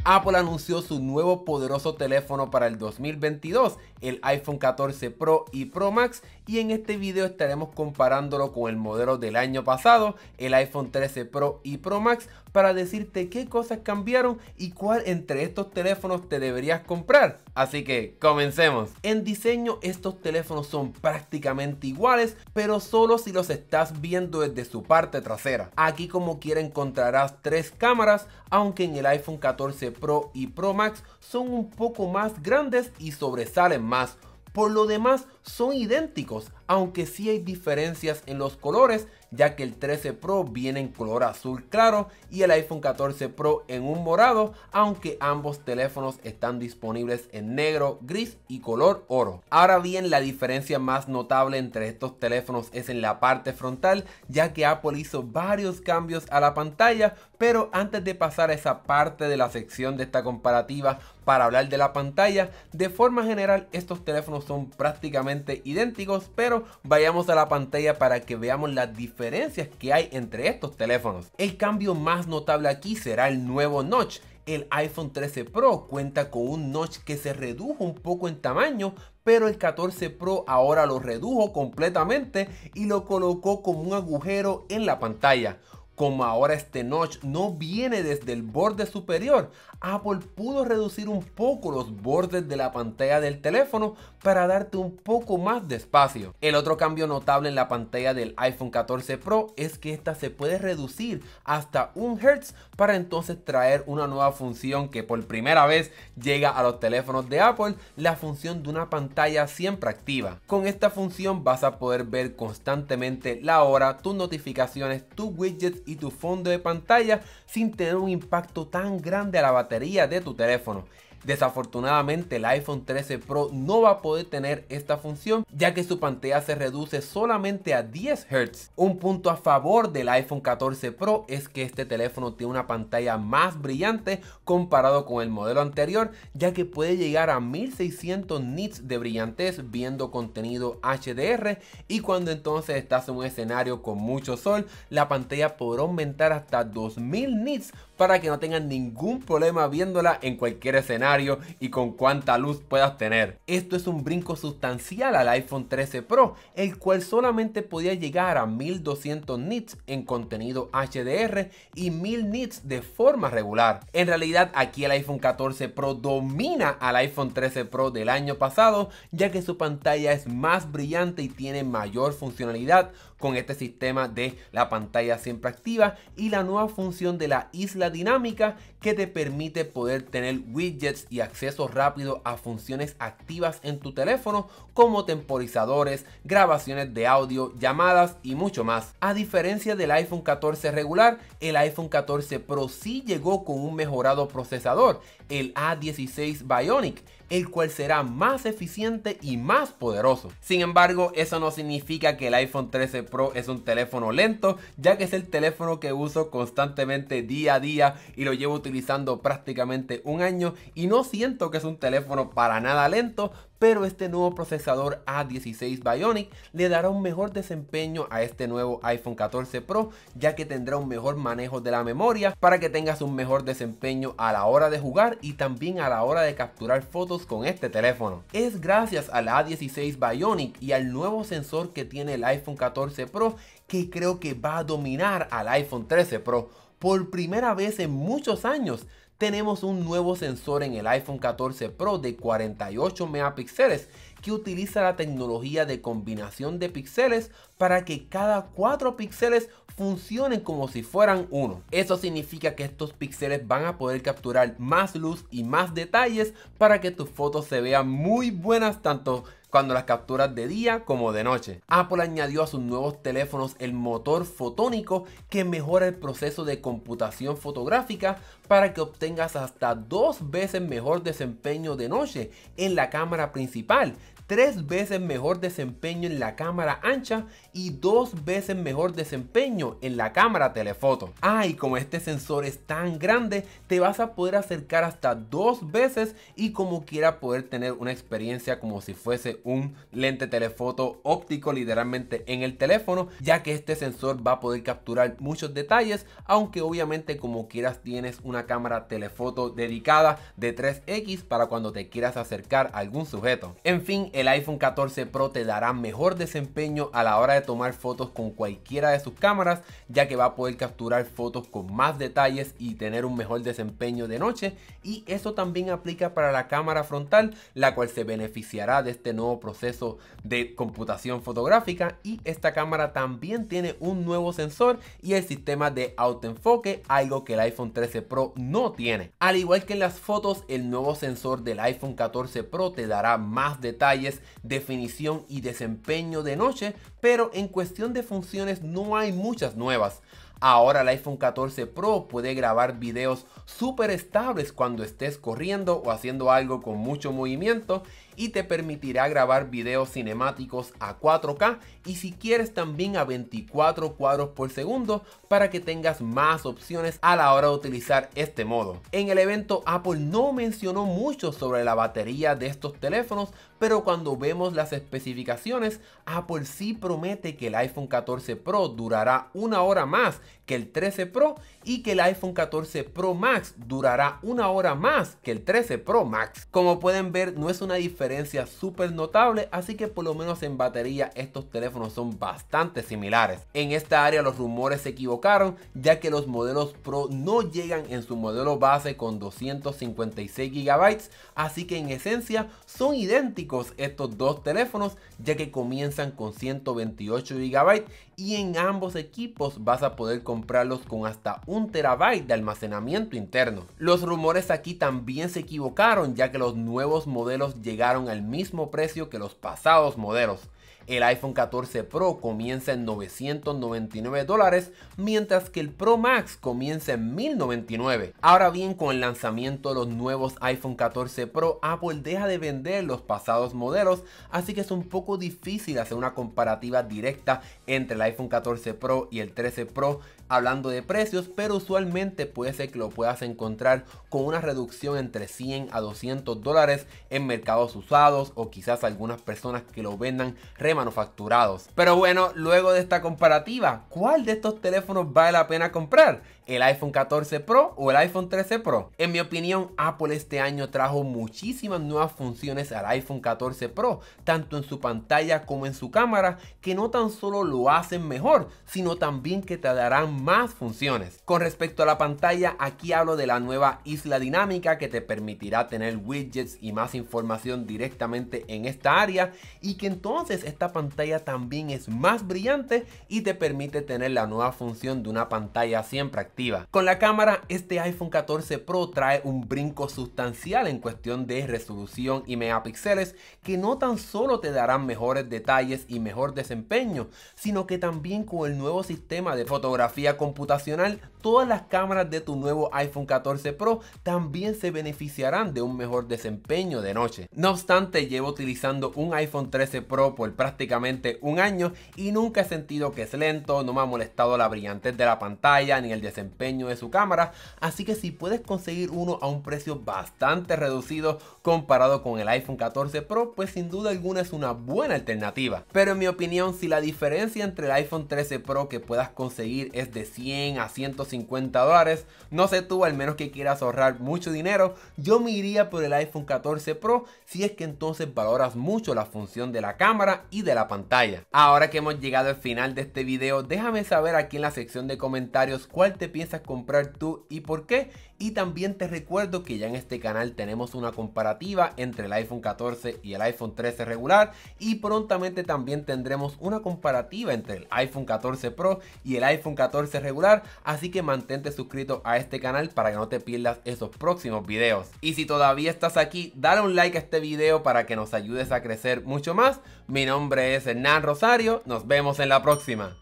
Apple anunció su nuevo poderoso teléfono para el 2022, el iPhone 14 Pro y Pro Max, y en este video estaremos comparándolo con el modelo del año pasado, el iPhone 13 Pro y Pro Max, para decirte qué cosas cambiaron y cuál entre estos teléfonos te deberías comprar. Así que comencemos. En diseño estos teléfonos son prácticamente iguales, pero solo si los estás viendo desde su parte trasera. Aquí como quiera encontrarás tres cámaras, aunque en el iPhone 14 Pro y Pro Max son un poco más grandes y sobresalen más. Por lo demás son idénticos, aunque sí hay diferencias en los colores, ya que el 13 Pro viene en color azul claro y el iPhone 14 Pro en un morado, aunque ambos teléfonos están disponibles en negro, gris y color oro. Ahora bien, la diferencia más notable entre estos teléfonos es en la parte frontal, ya que Apple hizo varios cambios a la pantalla, pero antes de pasar a esa parte de la sección de esta comparativa para hablar de la pantalla, de forma general estos teléfonos son prácticamente idénticos, pero vayamos a la pantalla para que veamos las diferencias que hay entre estos teléfonos. El cambio más notable aquí será el nuevo notch. El iPhone 13 Pro cuenta con un notch que se redujo un poco en tamaño, pero el 14 Pro ahora lo redujo completamente y lo colocó como un agujero en la pantalla. Como ahora este notch no viene desde el borde superior, Apple pudo reducir un poco los bordes de la pantalla del teléfono para darte un poco más de espacio. El otro cambio notable en la pantalla del iPhone 14 Pro es que esta se puede reducir hasta 1 Hz para entonces traer una nueva función que por primera vez llega a los teléfonos de Apple, la función de una pantalla siempre activa. Con esta función vas a poder ver constantemente la hora, tus notificaciones, tus widgets y tu fondo de pantalla sin tener un impacto tan grande a la batería de tu teléfono. Desafortunadamente el iPhone 13 Pro no va a poder tener esta función, ya que su pantalla se reduce solamente a 10 Hz. Un punto a favor del iPhone 14 Pro es que este teléfono tiene una pantalla más brillante comparado con el modelo anterior, ya que puede llegar a 1600 nits de brillantez viendo contenido HDR, y cuando entonces estás en un escenario con mucho sol, la pantalla podrá aumentar hasta 2000 nits para que no tengan ningún problema viéndola en cualquier escenario y con cuánta luz puedas tener. Esto es un brinco sustancial al iPhone 13 Pro, el cual solamente podía llegar a 1200 nits en contenido HDR y 1000 nits de forma regular. En realidad aquí el iPhone 14 Pro domina al iPhone 13 Pro del año pasado, ya que su pantalla es más brillante y tiene mayor funcionalidad con este sistema de la pantalla siempre activa y la nueva función de la isla dinámica, que te permite poder tener widgets y acceso rápido a funciones activas en tu teléfono como temporizadores, grabaciones de audio, llamadas y mucho más. A diferencia del iPhone 14 regular, el iPhone 14 Pro sí llegó con un mejorado procesador, el A16 Bionic, el cual será más eficiente y más poderoso. Sin embargo, eso no significa que el iPhone 13 Pro es un teléfono lento, ya que es el teléfono que uso constantemente día a día y lo llevo utilizando prácticamente un año y no siento que es un teléfono para nada lento, pero este nuevo procesador A16 Bionic le dará un mejor desempeño a este nuevo iPhone 14 Pro, ya que tendrá un mejor manejo de la memoria para que tengas un mejor desempeño a la hora de jugar y también a la hora de capturar fotos con este teléfono. Es gracias al A16 Bionic y al nuevo sensor que tiene el iPhone 14 Pro que creo que va a dominar al iPhone 13 Pro. Por primera vez en muchos años tenemos un nuevo sensor en el iPhone 14 Pro de 48 megapíxeles que utiliza la tecnología de combinación de píxeles para que cada 4 píxeles funcionen como si fueran uno. Eso significa que estos píxeles van a poder capturar más luz y más detalles para que tus fotos se vean muy buenas tanto cuando las capturas de día como de noche. Apple añadió a sus nuevos teléfonos el motor fotónico que mejora el proceso de computación fotográfica para que obtengas hasta 2 veces mejor desempeño de noche en la cámara principal, 3 veces mejor desempeño en la cámara ancha y 2 veces mejor desempeño en la cámara telefoto. Y como este sensor es tan grande, te vas a poder acercar hasta 2 veces y como quiera poder tener una experiencia como si fuese un lente telefoto óptico literalmente en el teléfono, ya que este sensor va a poder capturar muchos detalles, aunque obviamente como quieras tienes una cámara telefoto dedicada de 3x para cuando te quieras acercar a algún sujeto. En fin, el iPhone 14 Pro te dará mejor desempeño a la hora de tomar fotos con cualquiera de sus cámaras, ya que va a poder capturar fotos con más detalles y tener un mejor desempeño de noche, y eso también aplica para la cámara frontal, la cual se beneficiará de este nuevo proceso de computación fotográfica. Y esta cámara también tiene un nuevo sensor y el sistema de autoenfoque, algo que el iPhone 13 Pro no tiene. Al igual que en las fotos, el nuevo sensor del iPhone 14 Pro te dará más detalles, definición y desempeño de noche, pero en cuestión de funciones no hay muchas nuevas. Ahora el iPhone 14 Pro puede grabar videos súper estables cuando estés corriendo o haciendo algo con mucho movimiento, y te permitirá grabar videos cinemáticos a 4K y si quieres también a 24 cuadros por segundo para que tengas más opciones a la hora de utilizar este modo. En el evento Apple no mencionó mucho sobre la batería de estos teléfonos, pero cuando vemos las especificaciones, Apple sí promete que el iPhone 14 Pro durará 1 hora más que el 13 Pro y que el iPhone 14 Pro Max durará 1 hora más que el 13 Pro Max. Como pueden ver, no es una diferencia súper notable, así que por lo menos en batería estos teléfonos son bastante similares. En esta área los rumores se equivocaron, ya que los modelos Pro no llegan en su modelo base con 256 GB, así que en esencia son idénticos estos dos teléfonos, ya que comienzan con 128 GB y en ambos equipos vas a poder comprarlos con hasta 1 TB de almacenamiento interno. Los rumores aquí también se equivocaron, ya que los nuevos modelos llegaron al mismo precio que los pasados modelos. El iPhone 14 Pro comienza en $999, mientras que el Pro Max comienza en $1099. Ahora bien, con el lanzamiento de los nuevos iPhone 14 Pro, Apple deja de vender los pasados modelos, así que es un poco difícil hacer una comparativa directa entre el iPhone 14 Pro y el 13 Pro hablando de precios, pero usualmente puede ser que lo puedas encontrar con una reducción entre $100 a $200 en mercados usados, o quizás algunas personas que lo vendan remanufacturados. Pero bueno, luego de esta comparativa, ¿cuál de estos teléfonos vale la pena comprar? ¿El iPhone 14 Pro o el iPhone 13 Pro? En mi opinión, Apple este año trajo muchísimas nuevas funciones al iPhone 14 Pro, tanto en su pantalla como en su cámara, que no tan solo lo hacen mejor, sino también que te darán más funciones. Con respecto a la pantalla, aquí hablo de la nueva isla dinámica que te permitirá tener widgets y más información directamente en esta área, y que entonces esta pantalla también es más brillante y te permite tener la nueva función de una pantalla siempre activa. Con la cámara, este iPhone 14 Pro trae un brinco sustancial en cuestión de resolución y megapíxeles, que no tan solo te darán mejores detalles y mejor desempeño, sino que también con el nuevo sistema de fotografía computacional, todas las cámaras de tu nuevo iPhone 14 Pro también se beneficiarán de un mejor desempeño de noche. No obstante, llevo utilizando un iPhone 13 Pro por prácticamente 1 año y nunca he sentido que es lento, no me ha molestado la brillantez de la pantalla ni el desempeño de su cámara, así que si puedes conseguir uno a un precio bastante reducido comparado con el iPhone 14 Pro, pues sin duda alguna es una buena alternativa. Pero en mi opinión, si la diferencia entre el iPhone 13 Pro que puedas conseguir es de $100 a $150, no sé tú, al menos que quieras ahorrar mucho dinero, yo me iría por el iPhone 14 Pro, si es que entonces valoras mucho la función de la cámara y de la pantalla. Ahora que hemos llegado al final de este video, déjame saber aquí en la sección de comentarios cuál te piensas comprar tú y por qué. Y también te recuerdo que ya en este canal tenemos una comparativa entre el iPhone 14 y el iPhone 13 regular, y prontamente también tendremos una comparativa entre el iPhone 14 Pro y el iPhone 14 regular, así que mantente suscrito a este canal para que no te pierdas esos próximos videos. Y si todavía estás aquí, dale un like a este video para que nos ayudes a crecer mucho más. Mi nombre es Hernán Rosario, nos vemos en la próxima.